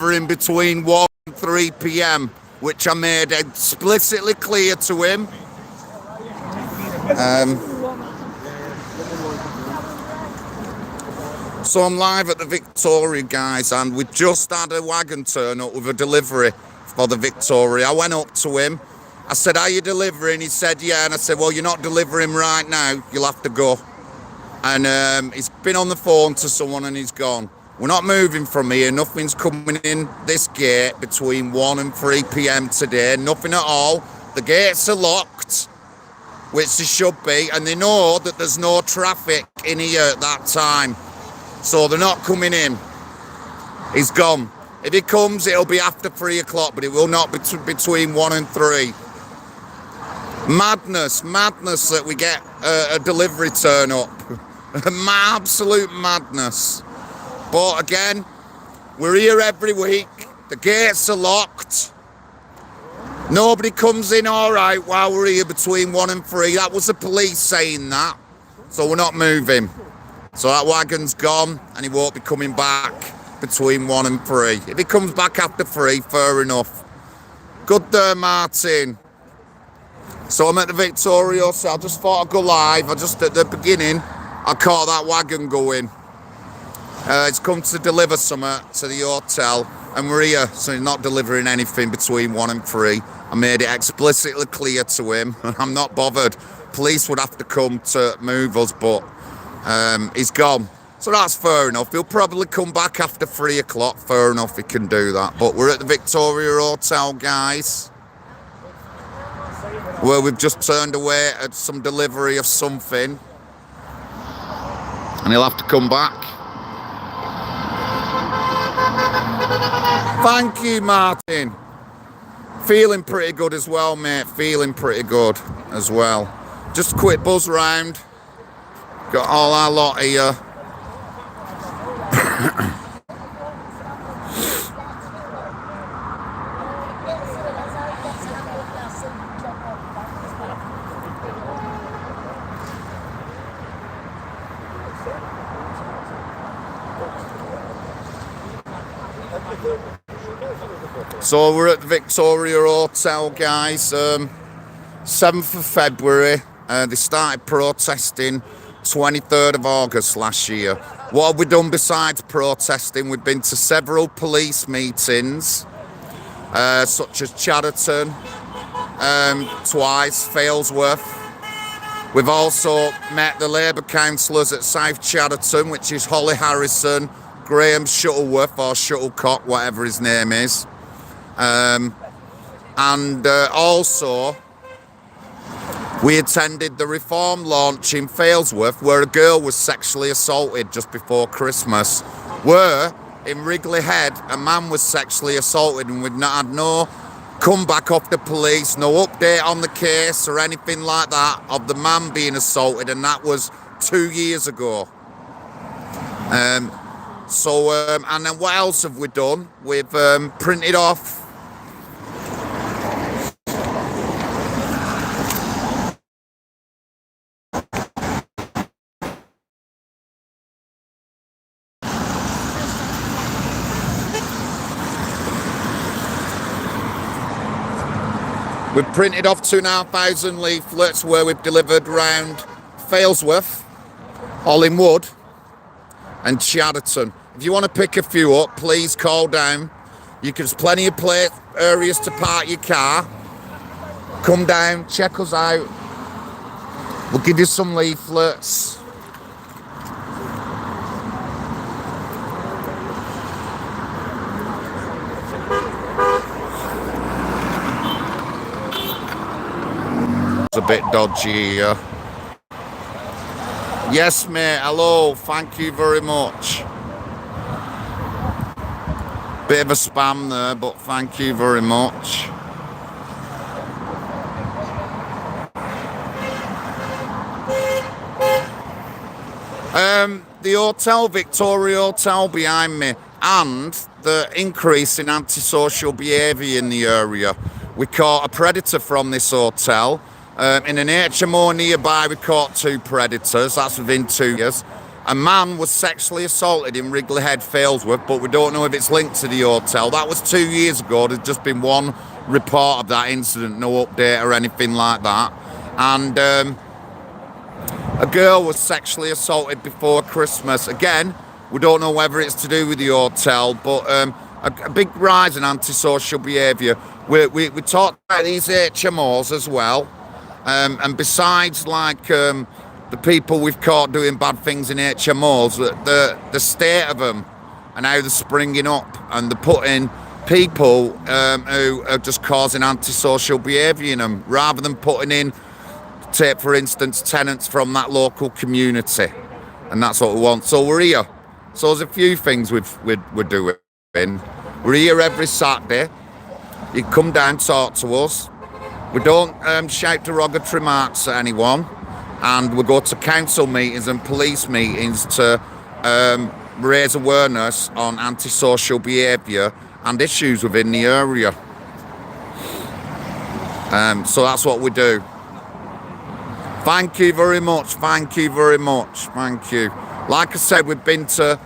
delivering between 1 and 3 p.m, which I made explicitly clear to him. So I'm live at the Victoria, guys, and we just had a wagon turn up with a delivery for the Victoria. I went up to him. I said, "Are you delivering?" He said, "Yeah." And I said, "Well, you're not delivering right now. You'll have to go." And he's been on the phone to someone and he's gone. We're not moving from here. Nothing's coming in this gate between 1 and 3 p.m. today. Nothing at all. The gates are locked, which they should be, and they know that there's no traffic in here at that time. So they're not coming in. He's gone. If he comes, it'll be after 3 o'clock, but it will not be between 1 and 3. Madness that we get a delivery turn up. Absolute madness. But again, we're here every week. The gates are locked. Nobody comes in all right while we're here between 1 and 3. That was the police saying that. So we're not moving. So that wagon's gone and he won't be coming back between 1 and 3. If he comes back after 3, fair enough. Good there, Martin. So I'm at the Victoria, so I just thought I'd go live. At the beginning, I caught that wagon going. It's come to deliver something to the hotel, and we're here, so he's not delivering anything between 1 and 3. I made it explicitly clear to him. I'm not bothered. Police would have to come to move us, but he's gone. So that's fair enough. He'll probably come back after 3 o'clock. Fair enough, he can do that. But we're at the Victoria Hotel, guys, where we've just turned away at some delivery of something. And he'll have to come back. Thank you, Martin. Feeling pretty good as well, mate. Feeling pretty good as well. Just a quick buzz round. Got all our lot here. So we're at the Victoria Hotel, guys. 7th of February. They started protesting 23rd of August last year. What have we done besides protesting? We've been to several police meetings, such as Chatterton, twice, Failsworth. We've also met the Labour councillors at South Chatterton, which is Holly Harrison, Graham Shuttleworth, or Shuttlecock, whatever his name is. Also, we attended the Reform launch in Failsworth, where a girl was sexually assaulted just before Christmas. Where, in Wrigley Head, a man was sexually assaulted, and we've not had no comeback off the police, no update on the case or anything like that of the man being assaulted, and that was 2 years ago. And then what else have we done? We've printed off We've printed off 2,500 leaflets where we've delivered round Failsworth, Hollingwood and Chatterton. If you want to pick a few up, please call down. There's plenty of areas to park your car. Come down, check us out. We'll give you some leaflets. It's a bit dodgy here. Yes, mate. Hello. Thank you very much. Bit of a spam there, but thank you very much. The hotel, Victoria Hotel behind me, and the increase in antisocial behaviour in the area. We caught a predator from this hotel. In an HMO nearby, we caught 2 predators. That's within 2 years. A man was sexually assaulted in Wrigley Head, Failsworth, but we don't know if it's linked to the hotel. That was 2 years ago. There's just been one report of that incident, no update or anything like that. And a girl was sexually assaulted before Christmas. Again, we don't know whether it's to do with the hotel, but a big rise in antisocial behaviour. We talked about these HMOs as well, and besides like the people we've caught doing bad things in HMOs, the state of them and how they're springing up, and they're putting people who are just causing antisocial behaviour in them, rather than putting in, take for instance, tenants from that local community, and that's what we want. So we're here. So there's a few things we're doing. We're here every Saturday. You come down, talk to us. We don't shout derogatory remarks at anyone, and we go to council meetings and police meetings to raise awareness on antisocial behaviour and issues within the area. So that's what we do. Thank you very much. Thank you very much. Thank you. Like I said, we've been to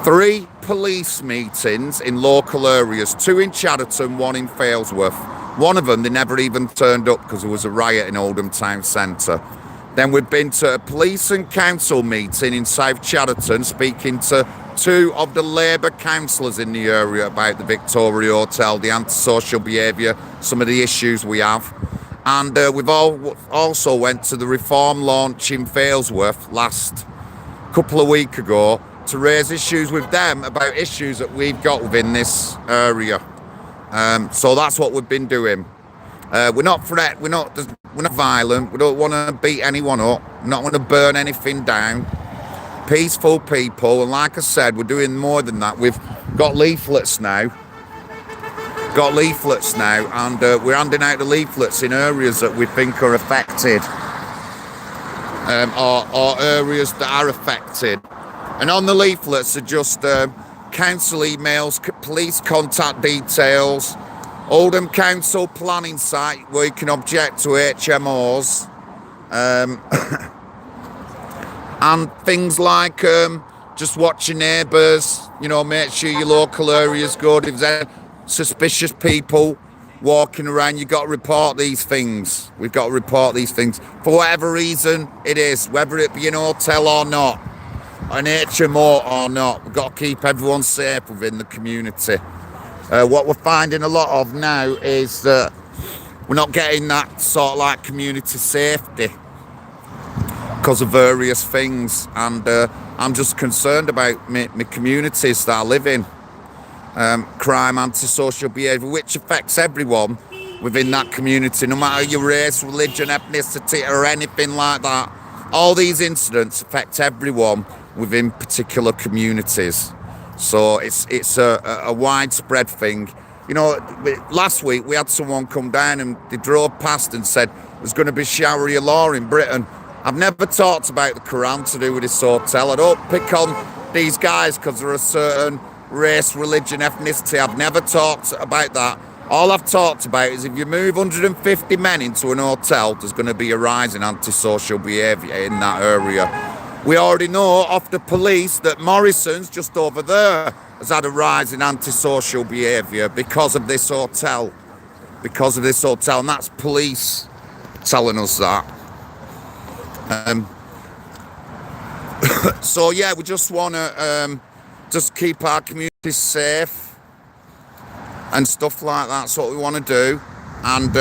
3 police meetings in local areas, 2 in Chadderton, 1 in Failsworth. One of them, they never even turned up because there was a riot in Oldham Town Centre. Then we've been to a police and council meeting in South Chadderton, speaking to 2 of the Labour councillors in the area about the Victoria Hotel, the antisocial behaviour, some of the issues we have. And we've also went to the reform launch in Failsworth last couple of weeks ago to raise issues with them about issues that we've got within this area. So that's what we've been doing. We're not violent. We don't want to beat anyone up. We don't want to burn anything down. Peaceful people, and like I said, we're doing more than that. We've got leaflets now. And we're handing out the leaflets in areas that we think are affected, or areas that are affected. And on the leaflets are just council emails, police contact details, Oldham Council planning site where you can object to HMOs, and things like just watch your neighbours, make sure your local area's good. If there's suspicious people walking around, you've got to report these things. We've got to report these things for whatever reason it is, whether it be an hotel or not, an HMO or not. We've got to keep everyone safe within the community. What we're finding a lot of now is that we're not getting that sort of like community safety because of various things, and I'm just concerned about my communities that I live in. Crime, antisocial behaviour, which affects everyone within that community, no matter your race, religion, ethnicity or anything like that. All these incidents affect everyone within particular communities. So it's a widespread thing. Last week we had someone come down and they drove past and said there's going to be Sharia law in Britain. I've never talked about the Quran to do with this hotel. I don't pick on these guys because they're a certain race, religion, ethnicity. I've never talked about that. All I've talked about is if you move 150 men into an hotel, there's going to be a rise in antisocial behaviour in that area. We already know off the police that Morrison's just over there has had a rise in antisocial behaviour because of this hotel. And that's police telling us that. So yeah, we just want to just keep our communities safe and stuff like that. That's what we want to do. And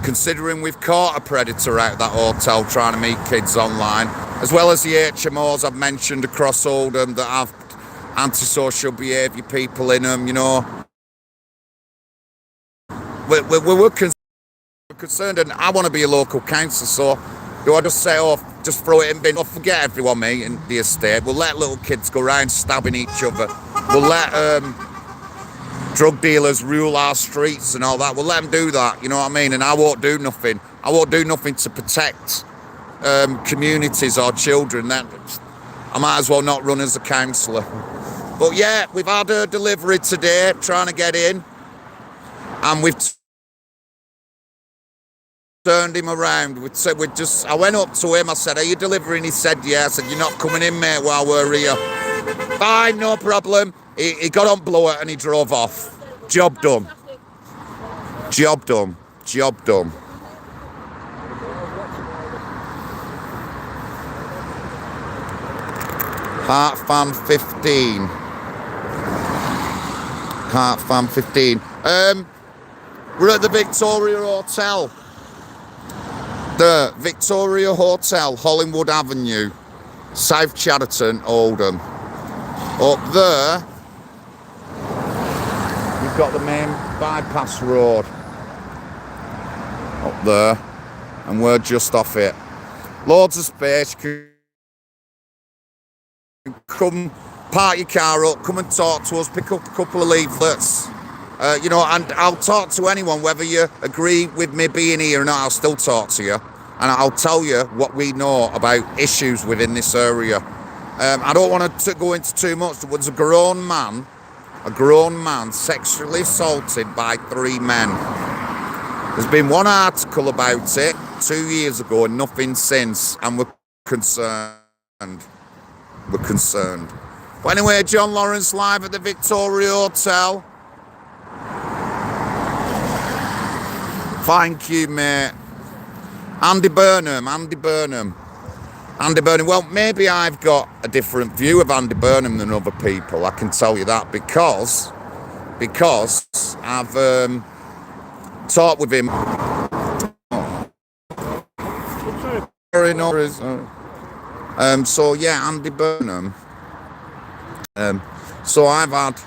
considering we've caught a predator out of that hotel trying to meet kids online, as well as the HMOs I've mentioned across Oldham that have antisocial behaviour people in them, we're concerned, and I want to be a local councillor, so do I just say, just throw it in bin, forget everyone, mate, in the estate. We'll let little kids go around stabbing each other. We'll let drug dealers rule our streets and all that. We'll let them do that, you know what I mean? And I won't do nothing. I won't do nothing to protect communities or children. Then I might as well not run as a councillor. But yeah, we've had a delivery today, trying to get in, and we've turned him around. I went up to him. I said, "Are you delivering?" He said, "Yeah." I said, "You're not coming in, mate, while we're here." Fine, no problem. He got on blower and he drove off. Job done. Job done. Job done. Heart Fan 15. Heart Fan 15. We're at the Victoria Hotel. The Victoria Hotel, Hollingwood Avenue, South Chadderton, Oldham. Up there, you've got the main bypass road. Up there, and we're just off it. Loads of space. Come park your car up, come and talk to us, pick up a couple of leaflets. And I'll talk to anyone, whether you agree with me being here or not. I'll still talk to you, and I'll tell you what we know about issues within this area. I don't want to go into too much. There was a grown man sexually assaulted by 3 men. There's been one article about it 2 years ago and nothing since, and we're concerned. We're concerned. But anyway, John Lawrence live at the Victoria Hotel. Thank you, mate. Andy Burnham. Well, maybe I've got a different view of Andy Burnham than other people. I can tell you that because I've talked with him. So yeah, Andy Burnham. So I've had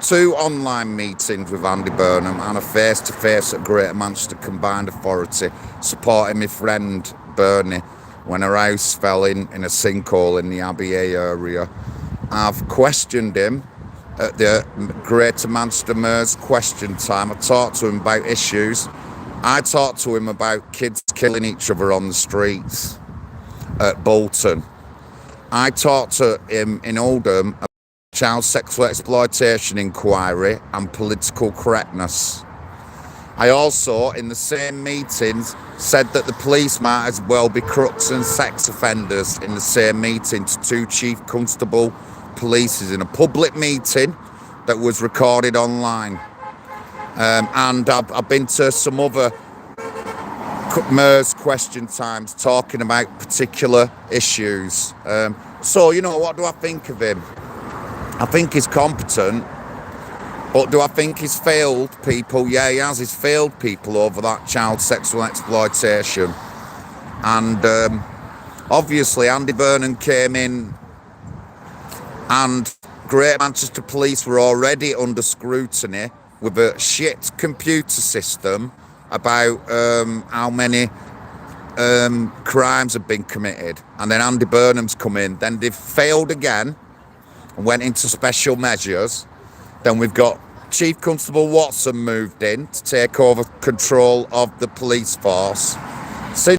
2 online meetings with Andy Burnham and a face-to-face at Greater Manchester Combined Authority, supporting my friend Bernie when her house fell in a sinkhole in the Abbey area. I've questioned him at the Greater Manchester Mayor's question time. I talked to him about issues. I talked to him about kids killing each other on the streets at Bolton. I talked to him in Oldham about child sexual exploitation inquiry and political correctness. I also, in the same meetings, said that the police might as well be crooks and sex offenders in the same meeting to 2 chief constable polices in a public meeting that was recorded online. And I've been to some other Mayor's question times talking about particular issues. So, what do I think of him? I think he's competent, but do I think he's failed people? Yeah, he has. He's failed people over that child sexual exploitation. And obviously Andy Burnham came in and Greater Manchester Police were already under scrutiny with a shit computer system about how many crimes have been committed. And then Andy Burnham's come in. Then they've failed again and went into special measures. Then we've got Chief Constable Watson moved in to take over control of the police force.